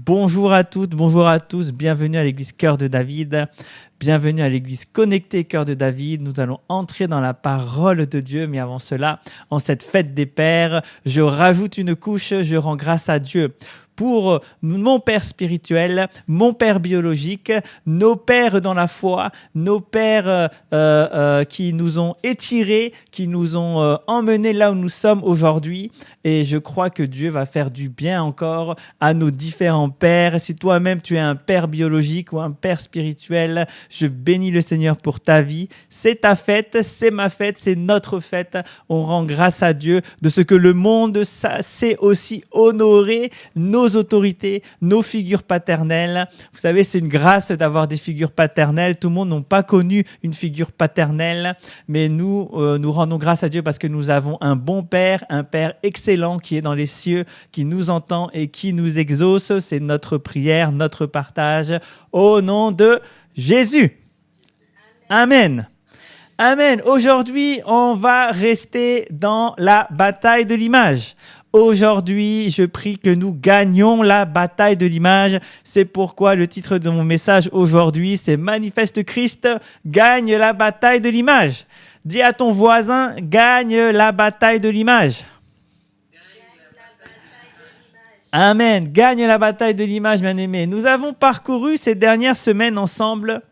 Bonjour à toutes, bonjour à tous, bienvenue à l'église Cœur de David, bienvenue à l'église Connectée Cœur de David. Nous allons entrer dans la parole de Dieu, mais avant cela, en cette fête des pères, je rajoute une couche, je rends grâce à Dieu pour mon père spirituel, mon père biologique, nos pères dans la foi, nos pères qui nous ont étirés, qui nous ont emmenés là où nous sommes aujourd'hui. Et je crois que Dieu va faire du bien encore à nos différents pères. Si toi-même tu es un père biologique ou un père spirituel, je bénis le Seigneur pour ta vie. C'est ta fête, c'est ma fête, c'est notre fête. On rend grâce à Dieu de ce que le monde sait aussi honorer nos autorités, nos figures paternelles. Vous savez, c'est une grâce d'avoir des figures paternelles. Tout le monde n'a pas connu une figure paternelle, mais nous rendons grâce à Dieu parce que nous avons un bon Père, un Père excellent qui est dans les cieux, qui nous entend et qui nous exauce. C'est notre prière, notre partage au nom de Jésus. Amen. Amen. Aujourd'hui, on va rester dans la bataille de l'image. Aujourd'hui, je prie que nous gagnions la bataille de l'image. C'est pourquoi le titre de mon message aujourd'hui, c'est « Manifeste Christ, gagne la bataille de l'image ». Dis à ton voisin, gagne la bataille de l'image. Amen. Gagne la bataille de l'image, bien-aimé. Nous avons parcouru ces dernières semaines ensemble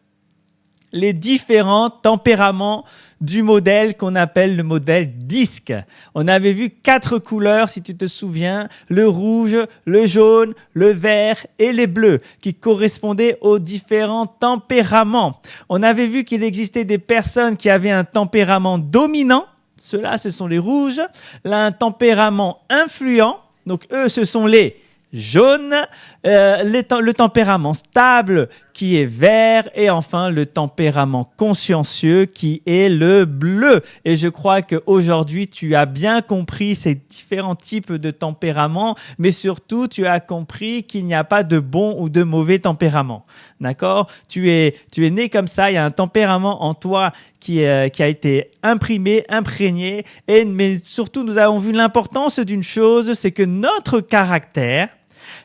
les différents tempéraments du modèle qu'on appelle le modèle disque. On avait vu 4 couleurs, si tu te souviens, le rouge, le jaune, le vert et les bleus, qui correspondaient aux différents tempéraments. On avait vu qu'il existait des personnes qui avaient un tempérament dominant, ceux-là, ce sont les rouges, là, un tempérament influent, donc eux, ce sont les jaunes, le tempérament stable qui est vert et enfin le tempérament consciencieux qui est le bleu. Et je crois qu'aujourd'hui, tu as bien compris ces différents types de tempéraments, mais surtout, tu as compris qu'il n'y a pas de bon ou de mauvais tempérament. D'accord ? Tu es né comme ça, il y a un tempérament en toi qui a été imprimé, imprégné, mais surtout, nous avons vu l'importance d'une chose, c'est que notre caractère,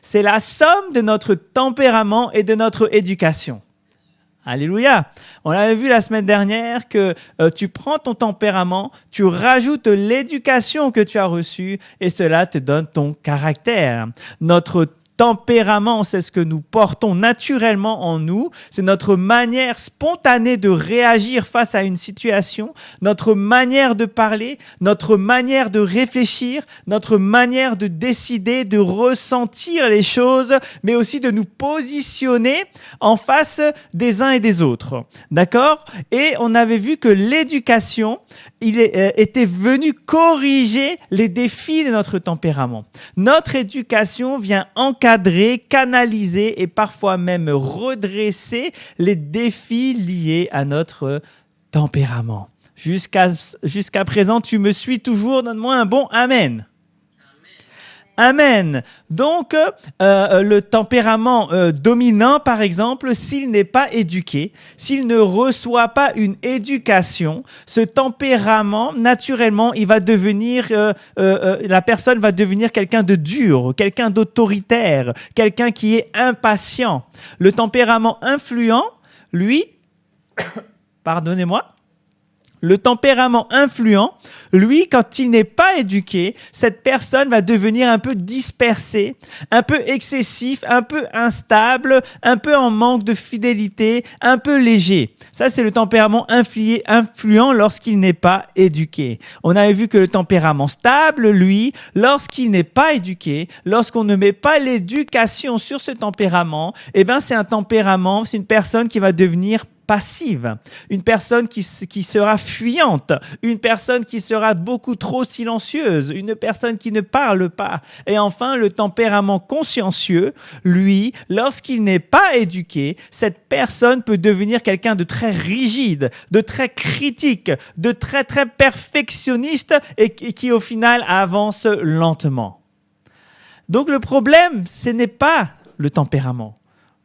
c'est la somme de notre tempérament et de notre éducation. Alléluia. On avait vu la semaine dernière que tu prends ton tempérament, tu rajoutes l'éducation que tu as reçue et cela te donne ton caractère. Notre tempérament, c'est ce que nous portons naturellement en nous. C'est notre manière spontanée de réagir face à une situation, notre manière de parler, notre manière de réfléchir, notre manière de décider, de ressentir les choses, mais aussi de nous positionner en face des uns et des autres. D'accord ? Et on avait vu que l'éducation, était venue corriger les défis de notre tempérament. Notre éducation vient encadrer, canaliser et parfois même redresser les défis liés à notre tempérament. Jusqu'à présent, tu me suis toujours, donne-moi un bon Amen. Amen. Donc, le tempérament dominant, par exemple, s'il n'est pas éduqué, s'il ne reçoit pas une éducation, ce tempérament, naturellement, il va devenir, la personne va devenir quelqu'un de dur, quelqu'un d'autoritaire, quelqu'un qui est impatient. Le tempérament influent, lui, pardonnez-moi, le tempérament influent, lui, quand il n'est pas éduqué, cette personne va devenir un peu dispersée, un peu excessif, un peu instable, un peu en manque de fidélité, un peu léger. Ça, c'est le tempérament influent lorsqu'il n'est pas éduqué. On avait vu que le tempérament stable, lui, lorsqu'il n'est pas éduqué, lorsqu'on ne met pas l'éducation sur ce tempérament, eh ben, c'est une personne qui va devenir passive, une personne qui sera fuyante, une personne qui sera beaucoup trop silencieuse, une personne qui ne parle pas. Et enfin, le tempérament consciencieux, lui, lorsqu'il n'est pas éduqué, cette personne peut devenir quelqu'un de très rigide, de très critique, de très très perfectionniste et qui au final avance lentement. Donc le problème, ce n'est pas le tempérament.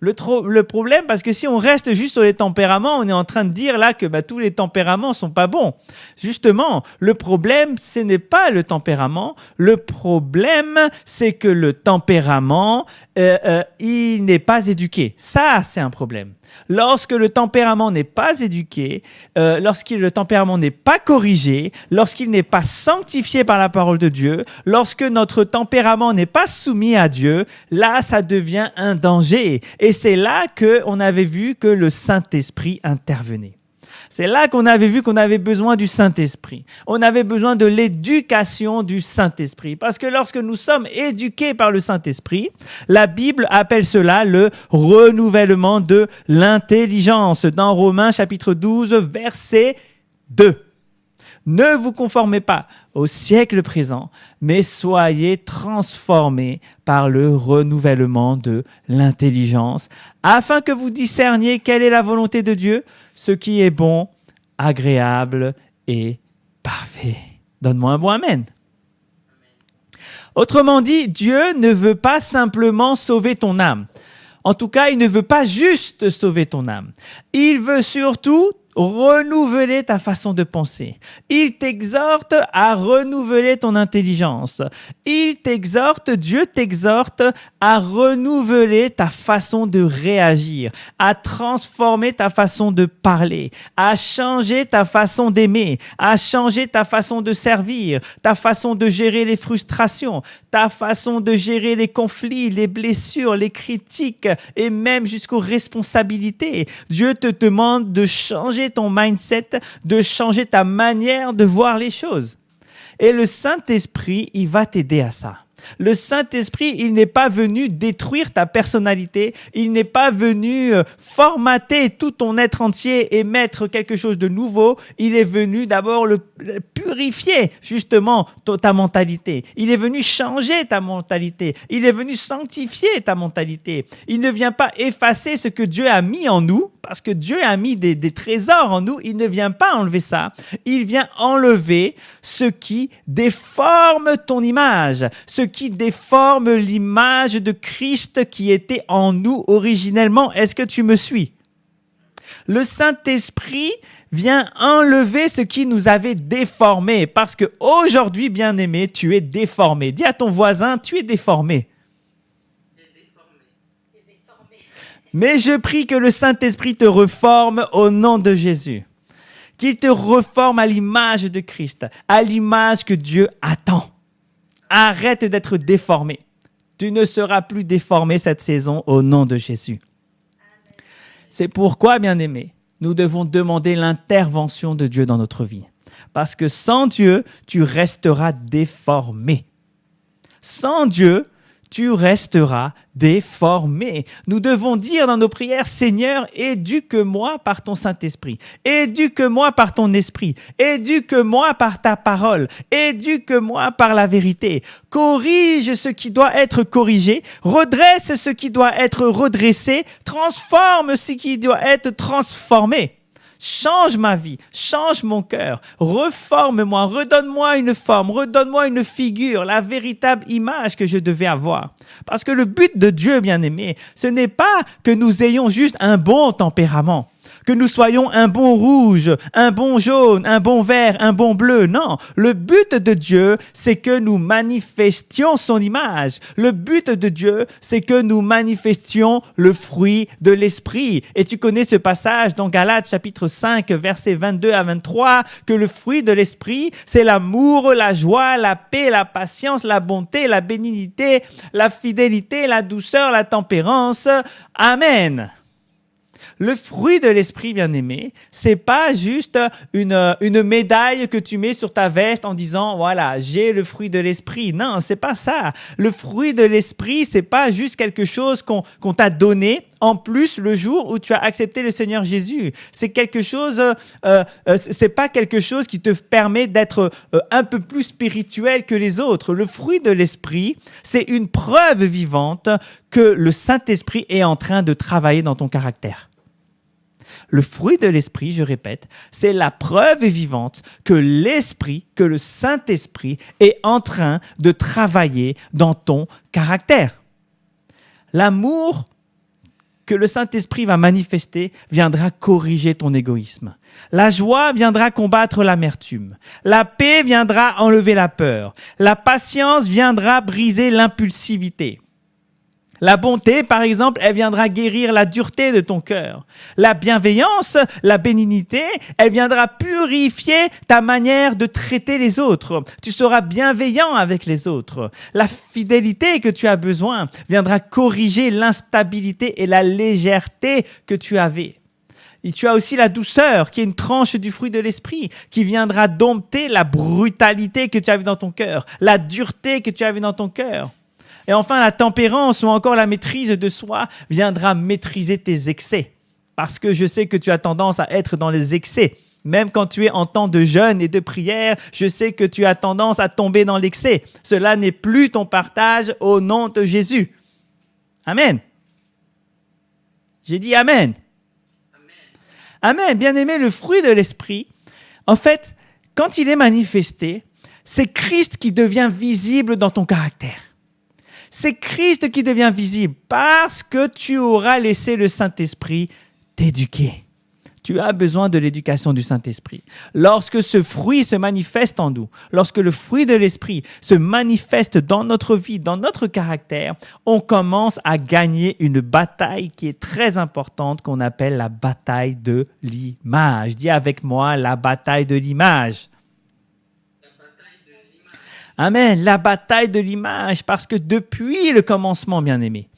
Le problème, parce que si on reste juste sur les tempéraments, on est en train de dire là que tous les tempéraments sont pas bons. Justement, le problème, ce n'est pas le tempérament. Le problème, c'est que le tempérament, il n'est pas éduqué. Ça, c'est un problème. Lorsque le tempérament n'est pas éduqué, lorsque le tempérament n'est pas corrigé, lorsqu'il n'est pas sanctifié par la parole de Dieu, lorsque notre tempérament n'est pas soumis à Dieu, là, ça devient un danger. Et c'est là qu'on avait vu que le Saint-Esprit intervenait. C'est là qu'on avait vu qu'on avait besoin du Saint-Esprit. On avait besoin de l'éducation du Saint-Esprit. Parce que lorsque nous sommes éduqués par le Saint-Esprit, la Bible appelle cela le renouvellement de l'intelligence. Dans Romains chapitre 12, verset 2. Ne vous conformez pas au siècle présent, mais soyez transformés par le renouvellement de l'intelligence, afin que vous discerniez quelle est la volonté de Dieu, ce qui est bon, agréable et parfait. Donne-moi un bon amen. Autrement dit, Dieu ne veut pas simplement sauver ton âme. En tout cas, il ne veut pas juste sauver ton âme. Il veut surtout renouveler ta façon de penser. Il t'exhorte à renouveler ton intelligence. Dieu t'exhorte à renouveler ta façon de réagir, à transformer ta façon de parler, à changer ta façon d'aimer, à changer ta façon de servir, ta façon de gérer les frustrations, ta façon de gérer les conflits, les blessures, les critiques et même jusqu'aux responsabilités. Dieu te demande de changer ton mindset, de changer ta manière de voir les choses. Et le Saint-Esprit, il va t'aider à ça. Le Saint-Esprit, il n'est pas venu détruire ta personnalité, il n'est pas venu formater tout ton être entier et mettre quelque chose de nouveau. Il est venu d'abord le purifier, justement, ta mentalité. Il est venu changer ta mentalité. Il est venu sanctifier ta mentalité. Il ne vient pas effacer ce que Dieu a mis en nous, parce que Dieu a mis des trésors en nous. Il ne vient pas enlever ça. Il vient enlever ce qui déforme ton image, ce qui déforme l'image de Christ qui était en nous originellement. Est-ce que tu me suis? Le Saint-Esprit vient enlever ce qui nous avait déformés, parce qu'aujourd'hui, bien-aimé, tu es déformé. Dis à ton voisin, tu es déformé. Mais je prie que le Saint-Esprit te reforme au nom de Jésus. Qu'il te reforme à l'image de Christ, à l'image que Dieu attend. Arrête d'être déformé. Tu ne seras plus déformé cette saison au nom de Jésus. C'est pourquoi, bien-aimé, nous devons demander l'intervention de Dieu dans notre vie. Parce que sans Dieu, tu resteras déformé. Sans Dieu, tu resteras déformé. Nous devons dire dans nos prières, Seigneur, éduque-moi par ton Saint-Esprit, éduque-moi par ton esprit, éduque-moi par ta parole, éduque-moi par la vérité. Corrige ce qui doit être corrigé, redresse ce qui doit être redressé, transforme ce qui doit être transformé. Change ma vie, change mon cœur, reforme-moi, redonne-moi une forme, redonne-moi une figure, la véritable image que je devais avoir. Parce que le but de Dieu, bien-aimé, ce n'est pas que nous ayons juste un bon tempérament, que nous soyons un bon rouge, un bon jaune, un bon vert, un bon bleu. Non, le but de Dieu, c'est que nous manifestions son image. Le but de Dieu, c'est que nous manifestions le fruit de l'esprit. Et tu connais ce passage dans Galates chapitre 5, versets 22 à 23, que le fruit de l'esprit, c'est l'amour, la joie, la paix, la patience, la bonté, la bénignité, la fidélité, la douceur, la tempérance. Amen. Le fruit de l'esprit, bien-aimé, c'est pas juste une médaille que tu mets sur ta veste en disant, voilà, j'ai le fruit de l'esprit. Non, c'est pas ça. Le fruit de l'esprit, c'est pas juste quelque chose qu'on t'a donné en plus le jour où tu as accepté le Seigneur Jésus. C'est quelque chose, c'est pas quelque chose qui te permet d'être un peu plus spirituel que les autres. Le fruit de l'esprit, c'est une preuve vivante que le Saint-Esprit est en train de travailler dans ton caractère. Le fruit de l'esprit, je répète, c'est la preuve vivante que l'esprit, que le Saint-Esprit est en train de travailler dans ton caractère. L'amour que le Saint-Esprit va manifester viendra corriger ton égoïsme. La joie viendra combattre l'amertume. La paix viendra enlever la peur. La patience viendra briser l'impulsivité. La bonté, par exemple, elle viendra guérir la dureté de ton cœur. La bienveillance, la bénignité, elle viendra purifier ta manière de traiter les autres. Tu seras bienveillant avec les autres. La fidélité que tu as besoin viendra corriger l'instabilité et la légèreté que tu avais. Et tu as aussi la douceur, qui est une tranche du fruit de l'esprit, qui viendra dompter la brutalité que tu avais dans ton cœur, la dureté que tu avais dans ton cœur. Et enfin, la tempérance ou encore la maîtrise de soi viendra maîtriser tes excès. Parce que je sais que tu as tendance à être dans les excès. Même quand tu es en temps de jeûne et de prière, je sais que tu as tendance à tomber dans l'excès. Cela n'est plus ton partage au nom de Jésus. Amen. J'ai dit Amen. Amen. Bien-aimé, le fruit de l'esprit, en fait, quand il est manifesté, c'est Christ qui devient visible dans ton caractère. C'est Christ qui devient visible parce que tu auras laissé le Saint-Esprit t'éduquer. Tu as besoin de l'éducation du Saint-Esprit. Lorsque ce fruit se manifeste en nous, lorsque le fruit de l'Esprit se manifeste dans notre vie, dans notre caractère, on commence à gagner une bataille qui est très importante qu'on appelle la bataille de l'image. Dis avec moi, la bataille de l'image. Amen, la bataille de l'image, parce que depuis le commencement, bien-aimé,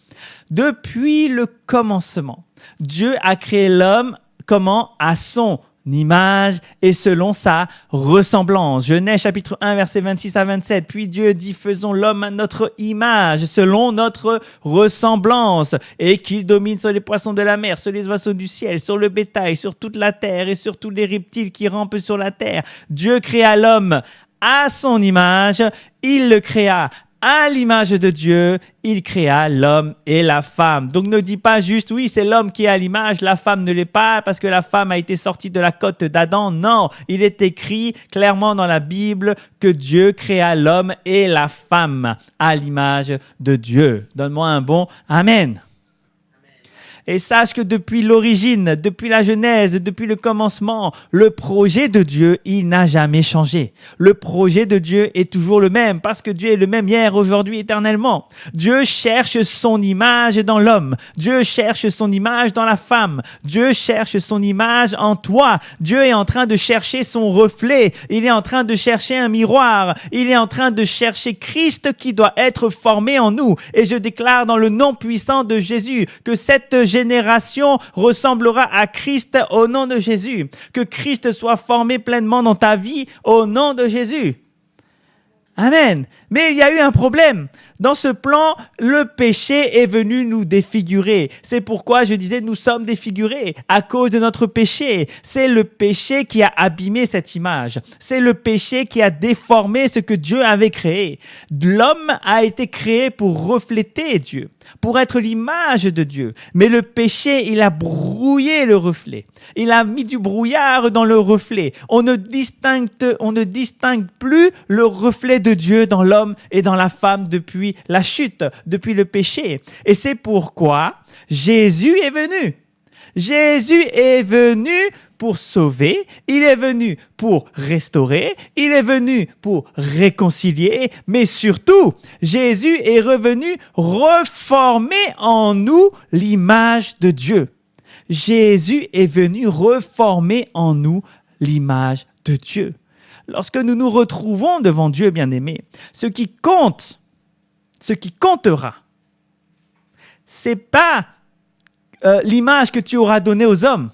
depuis le commencement, Dieu a créé l'homme comment? À son image et selon sa ressemblance. Genèse chapitre 1, versets 26 à 27. Puis Dieu dit, faisons l'homme à notre image, selon notre ressemblance, et qu'il domine sur les poissons de la mer, sur les oiseaux du ciel, sur le bétail, sur toute la terre et sur tous les reptiles qui rampent sur la terre. Dieu créa l'homme à son image, il le créa à l'image de Dieu, il créa l'homme et la femme. Donc ne dis pas juste, oui, c'est l'homme qui est à l'image, la femme ne l'est pas parce que la femme a été sortie de la côte d'Adam. Non, il est écrit clairement dans la Bible que Dieu créa l'homme et la femme à l'image de Dieu. Donne-moi un bon Amen. Et sache que depuis l'origine, depuis la Genèse, depuis le commencement, le projet de Dieu, il n'a jamais changé. Le projet de Dieu est toujours le même parce que Dieu est le même hier, aujourd'hui, éternellement. Dieu cherche son image dans l'homme. Dieu cherche son image dans la femme. Dieu cherche son image en toi. Dieu est en train de chercher son reflet. Il est en train de chercher un miroir. Il est en train de chercher Christ qui doit être formé en nous. Et je déclare dans le nom puissant de Jésus que cette génération ressemblera à Christ au nom de Jésus. Que Christ soit formé pleinement dans ta vie au nom de Jésus. Amen. Mais il y a eu un problème. Dans ce plan, le péché est venu nous défigurer. C'est pourquoi je disais nous sommes défigurés à cause de notre péché. C'est le péché qui a abîmé cette image. C'est le péché qui a déformé ce que Dieu avait créé. L'homme a été créé pour refléter Dieu, pour être l'image de Dieu. Mais le péché, il a brouillé le reflet. Il a mis du brouillard dans le reflet. On ne distingue plus le reflet de Dieu dans l'homme et dans la femme depuis la chute, depuis le péché. Et c'est pourquoi Jésus est venu. Jésus est venu pour sauver, il est venu pour restaurer, il est venu pour réconcilier, mais surtout, Jésus est revenu reformer en nous l'image de Dieu. Jésus est venu reformer en nous l'image de Dieu. Lorsque nous nous retrouvons devant Dieu, bien-aimé, ce qui comptera, c'est pas l'image que tu auras donnée aux hommes.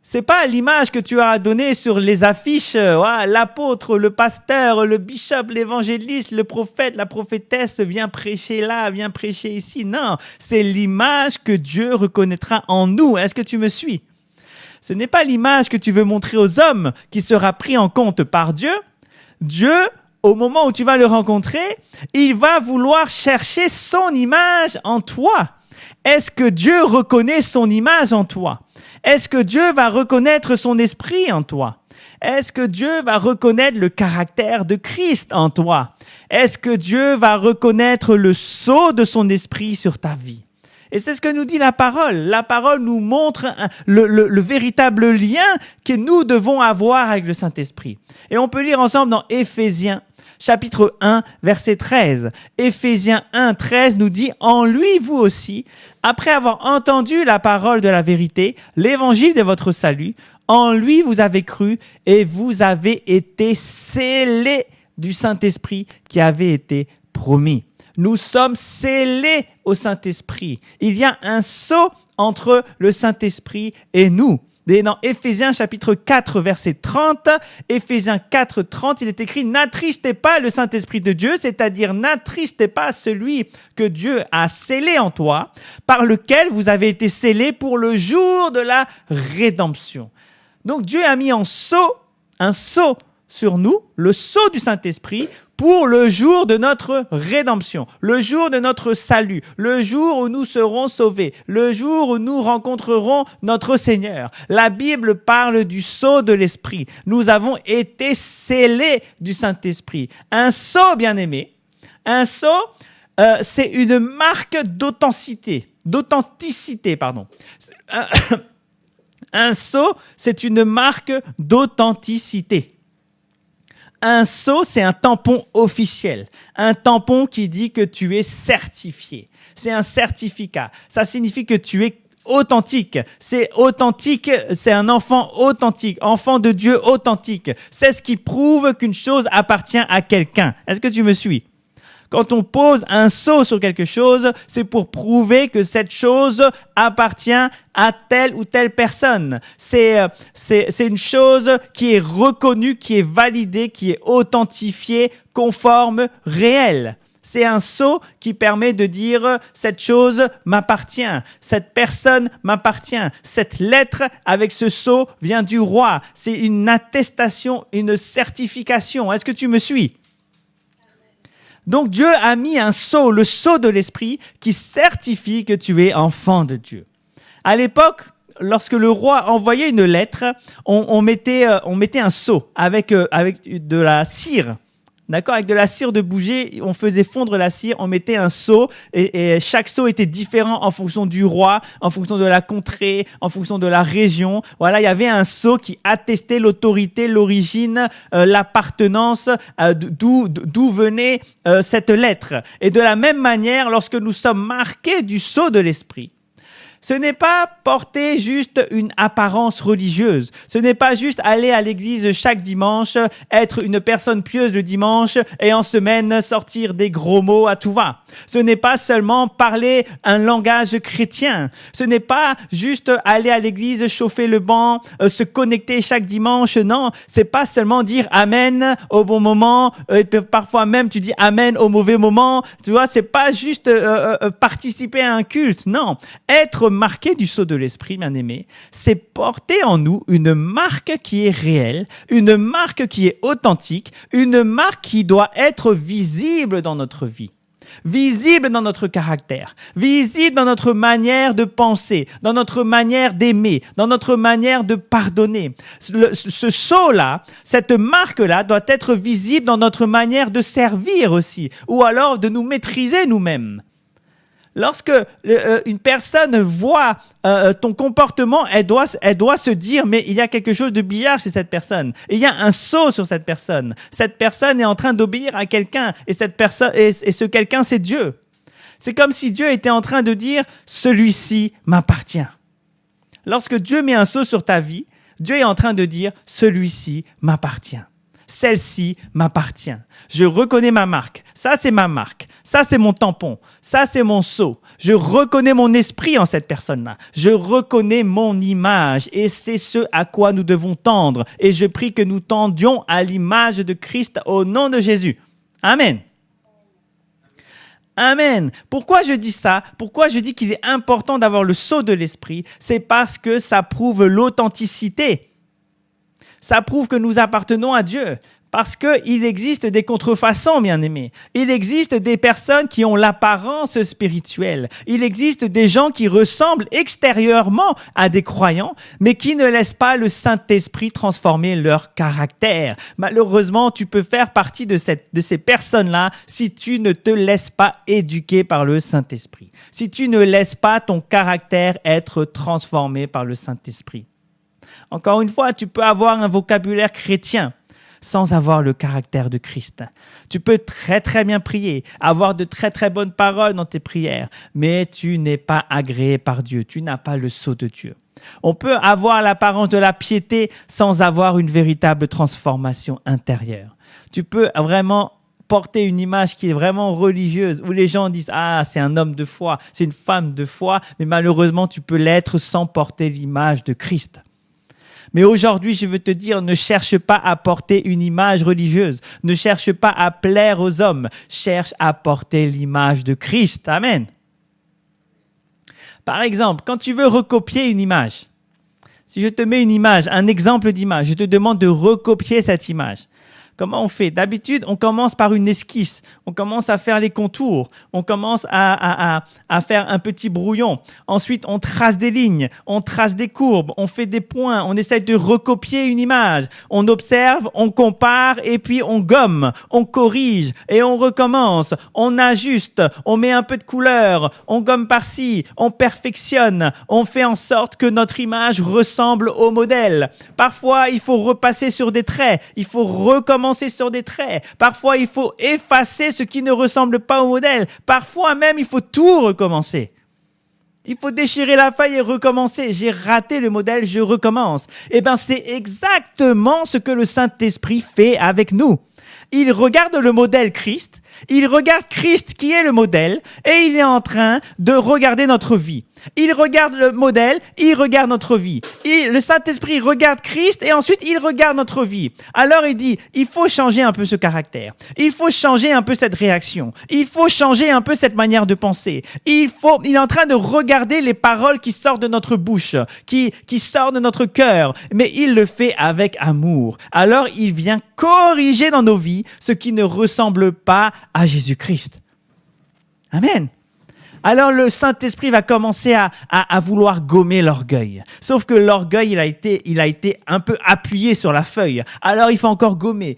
C'est pas l'image que tu auras donnée sur les affiches, l'apôtre, le pasteur, le bishop, l'évangéliste, le prophète, la prophétesse vient prêcher là, vient prêcher ici. Non, c'est l'image que Dieu reconnaîtra en nous. Est-ce que tu me suis? Ce n'est pas l'image que tu veux montrer aux hommes qui sera pris en compte par Dieu. Dieu, au moment où tu vas le rencontrer, il va vouloir chercher son image en toi. Est-ce que Dieu reconnaît son image en toi? Est-ce que Dieu va reconnaître son esprit en toi? Est-ce que Dieu va reconnaître le caractère de Christ en toi? Est-ce que Dieu va reconnaître le sceau de son esprit sur ta vie? Et c'est ce que nous dit la parole. La parole nous montre le véritable lien que nous devons avoir avec le Saint-Esprit. Et on peut lire ensemble dans Éphésiens, chapitre 1, verset 13. Éphésiens 1, 13 nous dit « En lui, vous aussi, après avoir entendu la parole de la vérité, l'évangile de votre salut, en lui vous avez cru et vous avez été scellés du Saint-Esprit qui avait été promis. » Nous sommes scellés au Saint-Esprit. Il y a un sceau entre le Saint-Esprit et nous. Et dans Éphésiens chapitre 4, verset 30, Éphésiens 4, 30, il est écrit « N'attristez pas le Saint-Esprit de Dieu, c'est-à-dire n'attristez pas celui que Dieu a scellé en toi, par lequel vous avez été scellés pour le jour de la rédemption. » Donc Dieu a mis un sceau sur nous, le sceau du Saint-Esprit, pour le jour de notre rédemption, le jour de notre salut, le jour où nous serons sauvés, le jour où nous rencontrerons notre Seigneur. La Bible parle du sceau de l'Esprit. Nous avons été scellés du Saint-Esprit. Un sceau, bien-aimé, c'est une marque d'authenticité. Un sceau, c'est une marque d'authenticité. Un sceau, c'est un tampon officiel, un tampon qui dit que tu es certifié. C'est un certificat. Ça signifie que tu es authentique. C'est authentique, c'est un enfant authentique, enfant de Dieu authentique. C'est ce qui prouve qu'une chose appartient à quelqu'un. Est-ce que tu me suis ? Quand on pose un sceau sur quelque chose, c'est pour prouver que cette chose appartient à telle ou telle personne. C'est une chose qui est reconnue, qui est validée, qui est authentifiée, conforme, réelle. C'est un sceau qui permet de dire « cette chose m'appartient, cette personne m'appartient, cette lettre avec ce sceau vient du roi ». C'est une attestation, une certification. Est-ce que tu me suis ? Donc Dieu a mis un sceau, le sceau de l'Esprit, qui certifie que tu es enfant de Dieu. À l'époque, lorsque le roi envoyait une lettre, on mettait un sceau avec de la cire. D'accord, avec de la cire de bouger, on faisait fondre la cire, on mettait un sceau et chaque sceau était différent en fonction du roi, en fonction de la contrée, en fonction de la région. Voilà, il y avait un sceau qui attestait l'autorité, l'origine, l'appartenance, d'où venait cette lettre. Et de la même manière, lorsque nous sommes marqués du sceau de l'Esprit, ce n'est pas porter juste une apparence religieuse. Ce n'est pas juste aller à l'église chaque dimanche, être une personne pieuse le dimanche et en semaine sortir des gros mots à tout va. Ce n'est pas seulement parler un langage chrétien. Ce n'est pas juste aller à l'église, chauffer le banc, se connecter chaque dimanche. Non, c'est pas seulement dire amen au bon moment. Et parfois même tu dis amen au mauvais moment. Tu vois, c'est pas juste participer à un culte. Non, être marqué du sceau de l'Esprit, bien-aimé, c'est porter en nous une marque qui est réelle, une marque qui est authentique, une marque qui doit être visible dans notre vie, visible dans notre caractère, visible dans notre manière de penser, dans notre manière d'aimer, dans notre manière de pardonner. Ce sceau-là, cette marque-là doit être visible dans notre manière de servir aussi, ou alors de nous maîtriser nous-mêmes. Lorsque une personne voit ton comportement, elle doit se dire mais il y a quelque chose de bizarre chez cette personne. Il y a un sceau sur cette personne. Cette personne est en train d'obéir à quelqu'un et cette personne et ce quelqu'un c'est Dieu. C'est comme si Dieu était en train de dire celui-ci m'appartient. Lorsque Dieu met un sceau sur ta vie, Dieu est en train de dire celui-ci m'appartient. Celle-ci m'appartient. Je reconnais ma marque. Ça, c'est ma marque. Ça, c'est mon tampon. Ça, c'est mon sceau. Je reconnais mon esprit en cette personne-là. Je reconnais mon image. Et c'est ce à quoi nous devons tendre. Et je prie que nous tendions à l'image de Christ au nom de Jésus. Amen. Amen. Pourquoi je dis ça? Pourquoi je dis qu'il est important d'avoir le sceau de l'esprit? C'est parce que ça prouve l'authenticité. Ça prouve que nous appartenons à Dieu. Parce qu'il existe des contrefaçons, bien-aimés. Il existe des personnes qui ont l'apparence spirituelle. Il existe des gens qui ressemblent extérieurement à des croyants, mais qui ne laissent pas le Saint-Esprit transformer leur caractère. Malheureusement, tu peux faire partie de ces personnes-là si tu ne te laisses pas éduquer par le Saint-Esprit. Si tu ne laisses pas ton caractère être transformé par le Saint-Esprit. Encore une fois, tu peux avoir un vocabulaire chrétien sans avoir le caractère de Christ. Tu peux très très bien prier, avoir de très très bonnes paroles dans tes prières, mais tu n'es pas agréé par Dieu, tu n'as pas le sceau de Dieu. On peut avoir l'apparence de la piété sans avoir une véritable transformation intérieure. Tu peux vraiment porter une image qui est vraiment religieuse, où les gens disent « Ah, c'est un homme de foi, c'est une femme de foi », mais malheureusement, tu peux l'être sans porter l'image de Christ. Mais aujourd'hui, je veux te dire, ne cherche pas à porter une image religieuse. Ne cherche pas à plaire aux hommes. Cherche à porter l'image de Christ. Amen. Par exemple, quand tu veux recopier une image, si je te mets une image, un exemple d'image, je te demande de recopier cette image. Comment on fait? D'habitude, on commence par une esquisse. On commence à faire les contours. On commence à faire un petit brouillon. Ensuite, on trace des lignes. On trace des courbes. On fait des points. On essaie de recopier une image. On observe, on compare et puis on gomme. On corrige et on recommence. On ajuste. On met un peu de couleur. On gomme par-ci. On perfectionne. On fait en sorte que notre image ressemble au modèle. Parfois, il faut repasser sur des traits. Il faut recommencer sur des traits. Parfois, il faut effacer ce qui ne ressemble pas au modèle. Parfois même, il faut tout recommencer. Il faut déchirer la feuille et recommencer. J'ai raté le modèle, je recommence. Eh bien, c'est exactement ce que le Saint-Esprit fait avec nous. Il regarde le modèle Christ, il regarde Christ qui est le modèle et il est en train de regarder notre vie. Il regarde le modèle, il regarde notre vie. Le Saint-Esprit regarde Christ et ensuite il regarde notre vie. Alors il dit, il faut changer un peu ce caractère. Il faut changer un peu cette réaction. Il faut changer un peu cette manière de penser. Il est en train de regarder les paroles qui sortent de notre bouche, qui sortent de notre cœur. Mais il le fait avec amour. Alors il vient corriger dans nos vies ce qui ne ressemble pas à Jésus-Christ. Amen. Alors le Saint-Esprit va commencer à vouloir gommer l'orgueil. Sauf que l'orgueil, il a été un peu appuyé sur la feuille. Alors il faut encore gommer,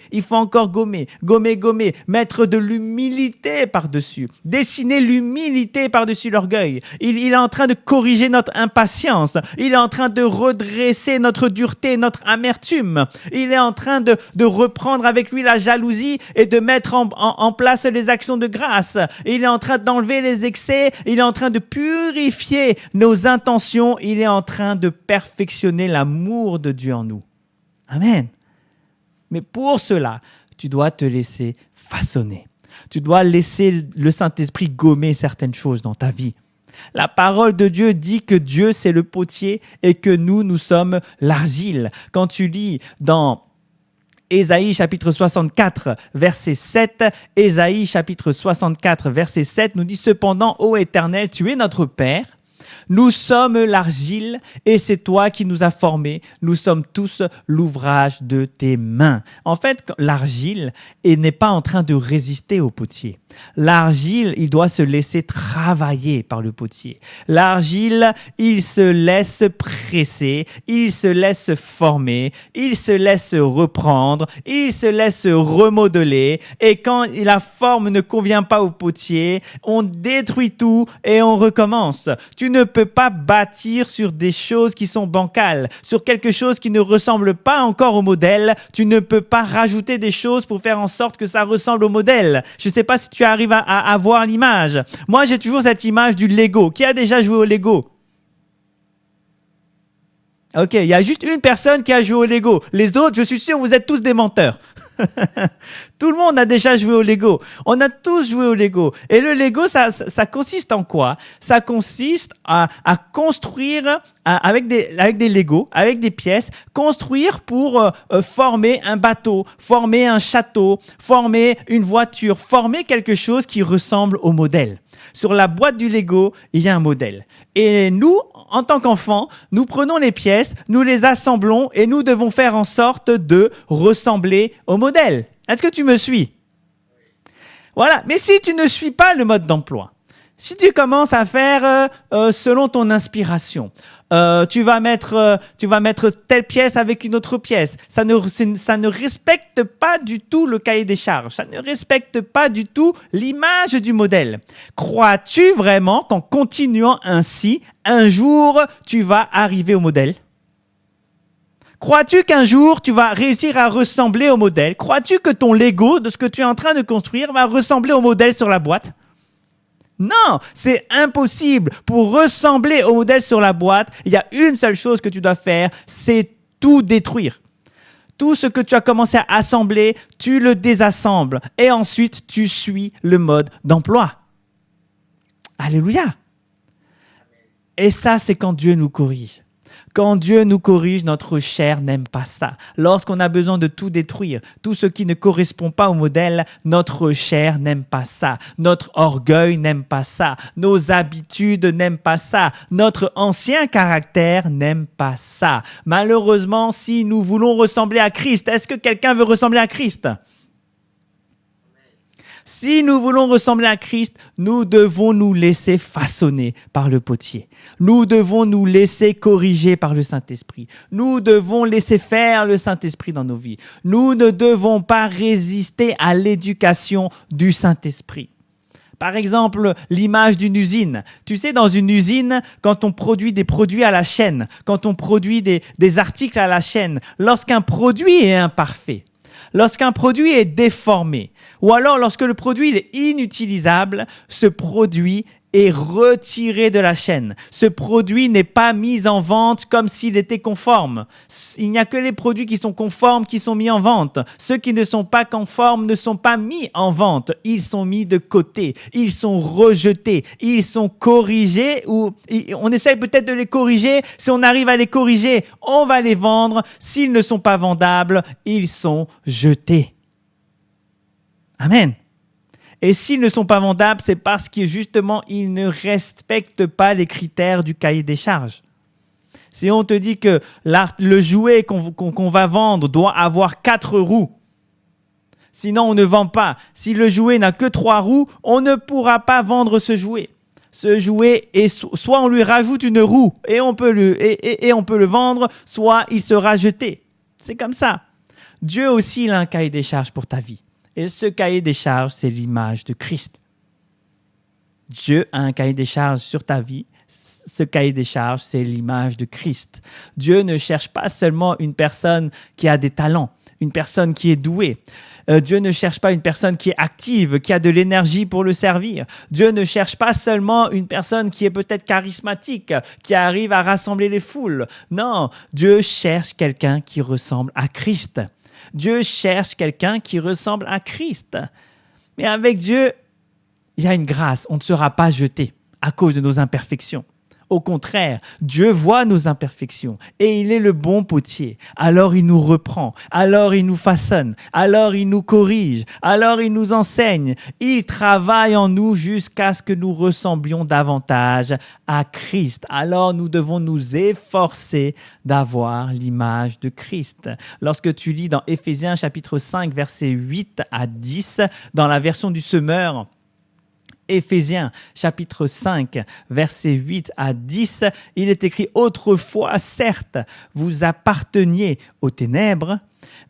gommer, mettre de l'humilité par-dessus, dessiner l'humilité par-dessus l'orgueil. Il est en train de corriger notre impatience. Il est en train de redresser notre dureté, notre amertume. Il est en train de reprendre avec lui la jalousie et de mettre en place les actions de grâce. Il est en train d'enlever les excès. Il est en train de purifier nos intentions. Il est en train de perfectionner l'amour de Dieu en nous. Amen. Mais pour cela, tu dois te laisser façonner. Tu dois laisser le Saint-Esprit gommer certaines choses dans ta vie. La parole de Dieu dit que Dieu, c'est le potier et que nous sommes l'argile. Quand tu lis dans Ésaïe chapitre 64, verset 7, Ésaïe chapitre 64, verset 7 nous dit « Cependant, ô Éternel, tu es notre Père, nous sommes l'argile et c'est toi qui nous as formés. Nous sommes tous l'ouvrage de tes mains. » En fait, l'argile n'est pas en train de résister au potier. L'argile, il doit se laisser travailler par le potier. L'argile, il se laisse presser, il se laisse former, il se laisse reprendre, il se laisse remodeler. Et quand la forme ne convient pas au potier, on détruit tout et on recommence. Tu ne peux pas bâtir sur des choses qui sont bancales, sur quelque chose qui ne ressemble pas encore au modèle. Tu ne peux pas rajouter des choses pour faire en sorte que ça ressemble au modèle. Je ne sais pas si tu arrives à voir l'image. Moi, j'ai toujours cette image du Lego. Qui a déjà joué au Lego? Ok, il y a juste une personne qui a joué au Lego. Les autres, je suis sûr, vous êtes tous des menteurs. Tout le monde a déjà joué au Lego. On a tous joué au Lego. Et le Lego, ça consiste en quoi? Ça consiste à construire avec des Legos, avec des pièces, construire pour former un bateau, former un château, former une voiture, former quelque chose qui ressemble au modèle. Sur la boîte du Lego, il y a un modèle. Et nous, en tant qu'enfants, nous prenons les pièces, nous les assemblons et nous devons faire en sorte de ressembler au modèle. Est-ce que tu me suis? Voilà. Mais si tu ne suis pas le mode d'emploi, si tu commences à faire selon ton inspiration, tu vas mettre telle pièce avec une autre pièce. Ça ne respecte pas du tout le cahier des charges. Ça ne respecte pas du tout l'image du modèle. Crois-tu vraiment qu'en continuant ainsi, un jour, tu vas arriver au modèle? Crois-tu qu'un jour, tu vas réussir à ressembler au modèle? Crois-tu que ton Lego, de ce que tu es en train de construire, va ressembler au modèle sur la boîte? Non, c'est impossible. Pour ressembler au modèle sur la boîte, il y a une seule chose que tu dois faire, c'est tout détruire. Tout ce que tu as commencé à assembler, tu le désassembles. Et ensuite, tu suis le mode d'emploi. Alléluia. Et ça, c'est quand Dieu nous corrige. Quand Dieu nous corrige, notre chair n'aime pas ça. Lorsqu'on a besoin de tout détruire, tout ce qui ne correspond pas au modèle, notre chair n'aime pas ça. Notre orgueil n'aime pas ça. Nos habitudes n'aiment pas ça. Notre ancien caractère n'aime pas ça. Malheureusement, si nous voulons ressembler à Christ, est-ce que quelqu'un veut ressembler à Christ ? Si nous voulons ressembler à Christ, nous devons nous laisser façonner par le potier. Nous devons nous laisser corriger par le Saint-Esprit. Nous devons laisser faire le Saint-Esprit dans nos vies. Nous ne devons pas résister à l'éducation du Saint-Esprit. Par exemple, l'image d'une usine. Tu sais, dans une usine, quand on produit des produits à la chaîne, quand on produit des articles à la chaîne, lorsqu'un produit est imparfait, lorsqu'un produit est déformé, ou alors lorsque le produit est inutilisable, ce produit est retiré de la chaîne. Ce produit n'est pas mis en vente comme s'il était conforme. Il n'y a que les produits qui sont conformes qui sont mis en vente. Ceux qui ne sont pas conformes ne sont pas mis en vente. Ils sont mis de côté. Ils sont rejetés. Ils sont corrigés ou on essaye peut-être de les corriger. Si on arrive à les corriger, on va les vendre. S'ils ne sont pas vendables, ils sont jetés. Amen. Et s'ils ne sont pas vendables, c'est parce que justement, ils ne respectent pas les critères du cahier des charges. Si on te dit que le jouet qu'on va vendre doit avoir 4 roues, sinon on ne vend pas. Si le jouet n'a que 3 roues, on ne pourra pas vendre ce jouet. Ce jouet, soit on lui rajoute une roue et on peut le vendre, soit il sera jeté. C'est comme ça. Dieu aussi, il a un cahier des charges pour ta vie. Et ce cahier des charges, c'est l'image de Christ. Dieu a un cahier des charges sur ta vie. Ce cahier des charges, c'est l'image de Christ. Dieu ne cherche pas seulement une personne qui a des talents, une personne qui est douée. Dieu ne cherche pas une personne qui est active, qui a de l'énergie pour le servir. Dieu ne cherche pas seulement une personne qui est peut-être charismatique, qui arrive à rassembler les foules. Non, Dieu cherche quelqu'un qui ressemble à Christ. Dieu cherche quelqu'un qui ressemble à Christ. Mais avec Dieu, il y a une grâce. On ne sera pas jeté à cause de nos imperfections. Au contraire, Dieu voit nos imperfections et il est le bon potier. Alors il nous reprend, alors il nous façonne, alors il nous corrige, alors il nous enseigne. Il travaille en nous jusqu'à ce que nous ressemblions davantage à Christ. Alors nous devons nous efforcer d'avoir l'image de Christ. Lorsque tu lis dans Éphésiens chapitre 5, versets 8 à 10, dans la version du Semeur, Éphésiens chapitre 5, versets 8 à 10, il est écrit « Autrefois, certes, vous apparteniez aux ténèbres,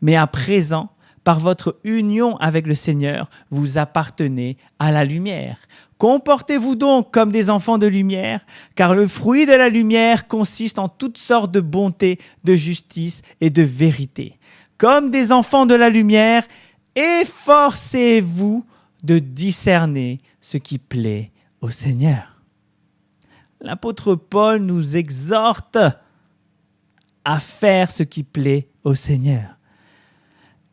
mais à présent, par votre union avec le Seigneur, vous appartenez à la lumière. Comportez-vous donc comme des enfants de lumière, car le fruit de la lumière consiste en toutes sortes de bonté, de justice et de vérité. Comme des enfants de la lumière, efforcez-vous de discerner ce qui plaît au Seigneur. » L'apôtre Paul nous exhorte à faire ce qui plaît au Seigneur.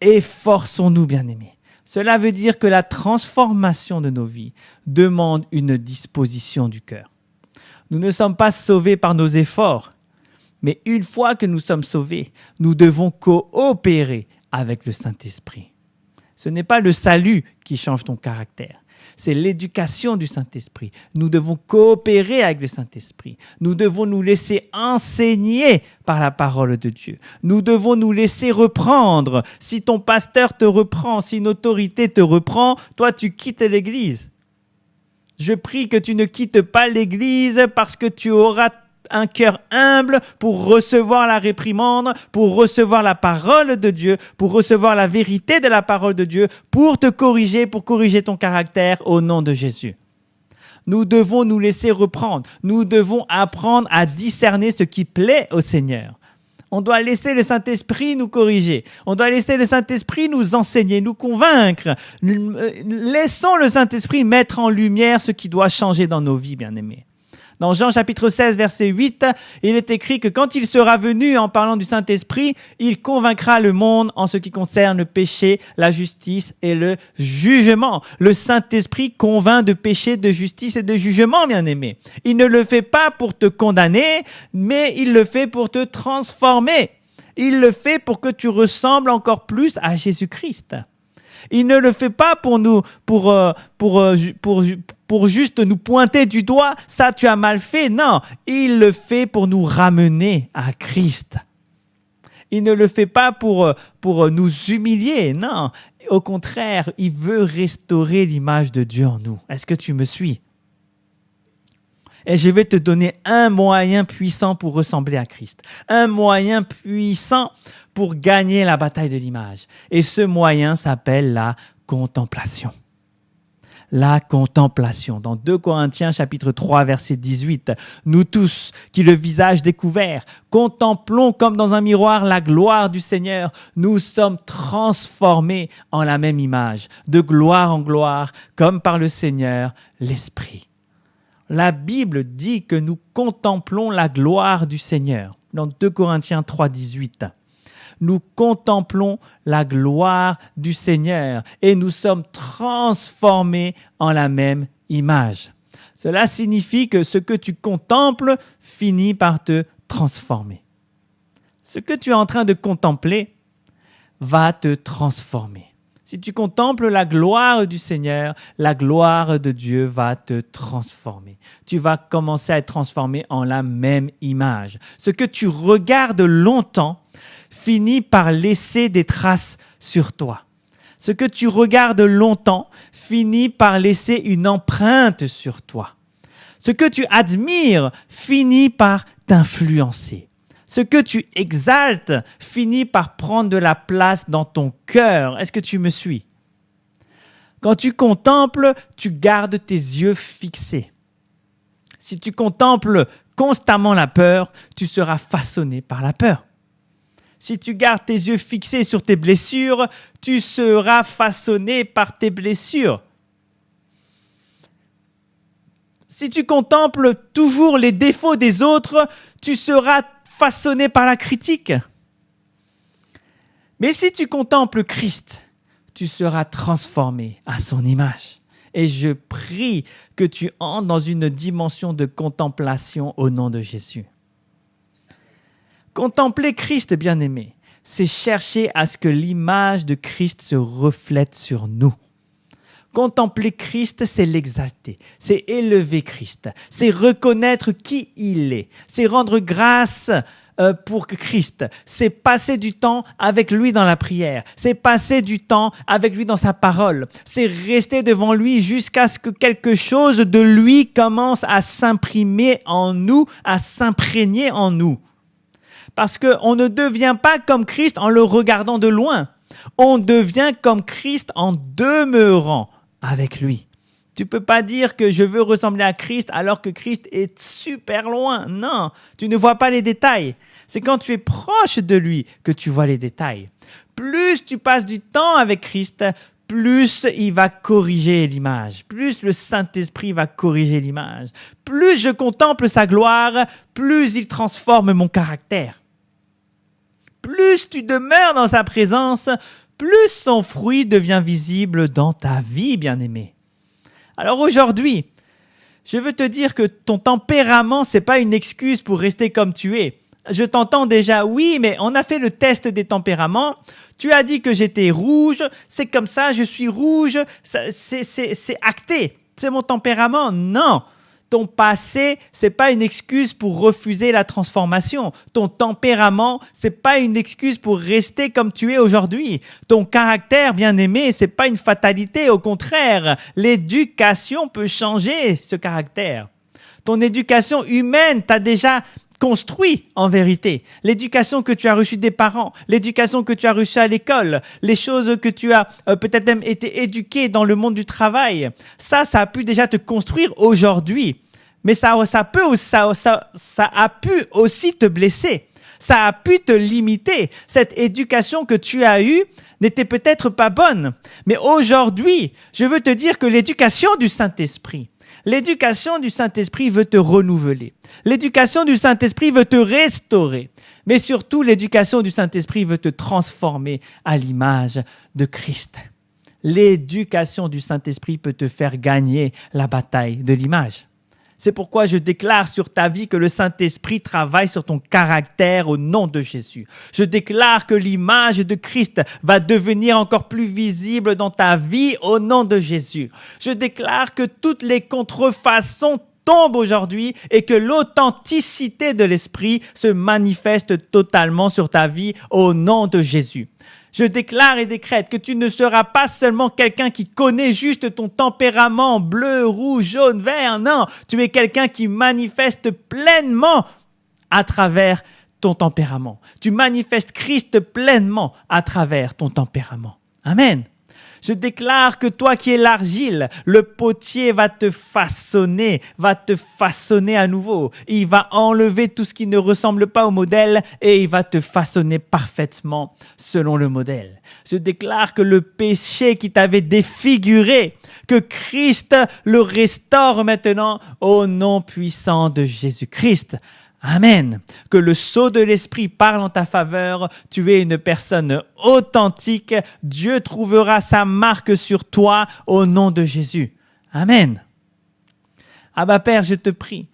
Efforçons-nous, bien-aimés. Cela veut dire que la transformation de nos vies demande une disposition du cœur. Nous ne sommes pas sauvés par nos efforts, mais une fois que nous sommes sauvés, nous devons coopérer avec le Saint-Esprit. Ce n'est pas le salut qui change ton caractère. c'est l'éducation du Saint-Esprit. Nous devons coopérer avec le Saint-Esprit. Nous devons nous laisser enseigner par la parole de Dieu. Nous devons nous laisser reprendre. Si ton pasteur te reprend, si une autorité te reprend, toi tu quittes l'église. Je prie que tu ne quittes pas l'église parce que tu auras un cœur humble pour recevoir la réprimande, pour recevoir la parole de Dieu, pour recevoir la vérité de la parole de Dieu, pour te corriger, pour corriger ton caractère au nom de Jésus. Nous devons nous laisser reprendre. Nous devons apprendre à discerner ce qui plaît au Seigneur. On doit laisser le Saint-Esprit nous corriger. On doit laisser le Saint-Esprit nous enseigner, nous convaincre. Laissons le Saint-Esprit mettre en lumière ce qui doit changer dans nos vies, bien-aimés. Dans Jean chapitre 16, verset 8, il est écrit que quand il sera venu en parlant du Saint-Esprit, il convaincra le monde en ce qui concerne le péché, la justice et le jugement. Le Saint-Esprit convainc de péché, de justice et de jugement, bien-aimé. Il ne le fait pas pour te condamner, mais il le fait pour te transformer. Il le fait pour que tu ressembles encore plus à Jésus-Christ. Il ne le fait pas pour juste nous pointer du doigt, ça tu as mal fait. Non, il le fait pour nous ramener à Christ. Il ne le fait pas pour nous humilier. Non, au contraire, il veut restaurer l'image de Dieu en nous. Est-ce que tu me suis? Et je vais te donner un moyen puissant pour ressembler à Christ. Un moyen puissant pour gagner la bataille de l'image. Et ce moyen s'appelle la contemplation. La contemplation. Dans 2 Corinthiens chapitre 3 verset 18, nous tous qui le visage découvert, contemplons comme dans un miroir la gloire du Seigneur, nous sommes transformés en la même image, de gloire en gloire, comme par le Seigneur l'Esprit. La Bible dit que nous contemplons la gloire du Seigneur. Dans 2 Corinthiens 3, 18. Nous contemplons la gloire du Seigneur et nous sommes transformés en la même image. Cela signifie que ce que tu contemples finit par te transformer. Ce que tu es en train de contempler va te transformer. Si tu contemples la gloire du Seigneur, la gloire de Dieu va te transformer. Tu vas commencer à être transformé en la même image. Ce que tu regardes longtemps finit par laisser des traces sur toi. Ce que tu regardes longtemps finit par laisser une empreinte sur toi. Ce que tu admires finit par t'influencer. Ce que tu exaltes finit par prendre de la place dans ton cœur. Est-ce que tu me suis? Quand tu contemples, tu gardes tes yeux fixés. Si tu contemples constamment la peur, tu seras façonné par la peur. Si tu gardes tes yeux fixés sur tes blessures, tu seras façonné par tes blessures. Si tu contemples toujours les défauts des autres, tu seras façonné par la critique. Mais si tu contemples Christ, tu seras transformé à son image. Et je prie que tu entres dans une dimension de contemplation au nom de Jésus. Contempler Christ, bien-aimé, c'est chercher à ce que l'image de Christ se reflète sur nous. Contempler Christ, c'est l'exalter, c'est élever Christ, c'est reconnaître qui il est, c'est rendre grâce pour Christ, c'est passer du temps avec lui dans la prière, c'est passer du temps avec lui dans sa parole, c'est rester devant lui jusqu'à ce que quelque chose de lui commence à s'imprimer en nous, à s'imprégner en nous. Parce qu'on ne devient pas comme Christ en le regardant de loin, on devient comme Christ en demeurant avec lui. Tu ne peux pas dire que je veux ressembler à Christ alors que Christ est super loin. Non, tu ne vois pas les détails. C'est quand tu es proche de lui que tu vois les détails. Plus tu passes du temps avec Christ, plus il va corriger l'image. Plus le Saint-Esprit va corriger l'image. Plus je contemple sa gloire, plus il transforme mon caractère. Plus tu demeures dans sa présence, plus son fruit devient visible dans ta vie, bien-aimé. Alors aujourd'hui, je veux te dire que ton tempérament, ce n'est pas une excuse pour rester comme tu es. Je t'entends déjà, oui, mais on a fait le test des tempéraments. Tu as dit que j'étais rouge, c'est comme ça, je suis rouge, c'est acté, c'est mon tempérament. Non, ton passé, c'est pas une excuse pour refuser la transformation. Ton tempérament, c'est pas une excuse pour rester comme tu es aujourd'hui. Ton caractère, bien-aimé, c'est pas une fatalité, au contraire, l'éducation peut changer ce caractère. Ton éducation humaine t'a déjà construit en vérité. L'éducation que tu as reçue des parents, l'éducation que tu as reçue à l'école, les choses que tu as peut-être même été éduqué dans le monde du travail, ça a pu déjà te construire aujourd'hui. Mais ça a pu aussi te blesser. Ça a pu te limiter. Cette éducation que tu as eue n'était peut-être pas bonne. Mais aujourd'hui, je veux te dire que l'éducation du Saint-Esprit veut te renouveler. L'éducation du Saint-Esprit veut te restaurer. Mais surtout, l'éducation du Saint-Esprit veut te transformer à l'image de Christ. L'éducation du Saint-Esprit peut te faire gagner la bataille de l'image. C'est pourquoi je déclare sur ta vie que le Saint-Esprit travaille sur ton caractère au nom de Jésus. Je déclare que l'image de Christ va devenir encore plus visible dans ta vie au nom de Jésus. Je déclare que toutes les contrefaçons tombent aujourd'hui et que l'authenticité de l'Esprit se manifeste totalement sur ta vie au nom de Jésus. Je déclare et décrète que tu ne seras pas seulement quelqu'un qui connaît juste ton tempérament bleu, rouge, jaune, vert. Non, tu es quelqu'un qui manifeste pleinement à travers ton tempérament. Tu manifestes Christ pleinement à travers ton tempérament. Amen. Je déclare que toi qui es l'argile, le potier va te façonner à nouveau. Il va enlever tout ce qui ne ressemble pas au modèle et il va te façonner parfaitement selon le modèle. Je déclare que le péché qui t'avait défiguré, que Christ le restaure maintenant au nom puissant de Jésus-Christ. Amen. Que le sceau de l'Esprit parle en ta faveur. Tu es une personne authentique. Dieu trouvera sa marque sur toi au nom de Jésus. Amen. Abba Père, je te prie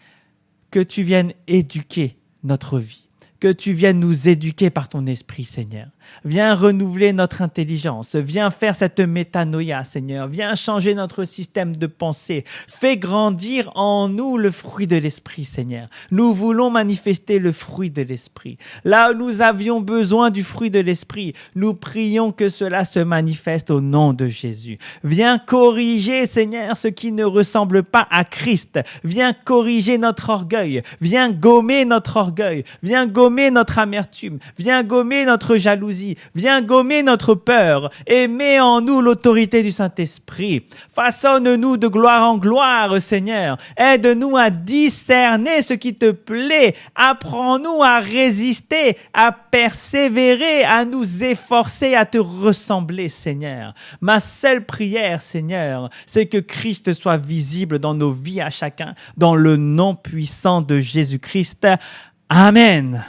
que tu viennes éduquer notre vie. Que tu viennes nous éduquer par ton esprit, Seigneur. Viens renouveler notre intelligence. Viens faire cette métanoïa, Seigneur. Viens changer notre système de pensée. Fais grandir en nous le fruit de l'esprit, Seigneur. Nous voulons manifester le fruit de l'esprit. Là où nous avions besoin du fruit de l'esprit, nous prions que cela se manifeste au nom de Jésus. Viens corriger, Seigneur, ce qui ne ressemble pas à Christ. Viens corriger notre orgueil. Viens gommer notre orgueil. Viens gommer notre amertume. Viens gommer notre jalousie. Viens gommer notre peur et mets en nous l'autorité du Saint-Esprit. Façonne-nous de gloire en gloire, Seigneur. Aide-nous à discerner ce qui te plaît. Apprends-nous à résister, à persévérer, à nous efforcer, à te ressembler, Seigneur. Ma seule prière, Seigneur, c'est que Christ soit visible dans nos vies à chacun, dans le nom puissant de Jésus-Christ. Amen.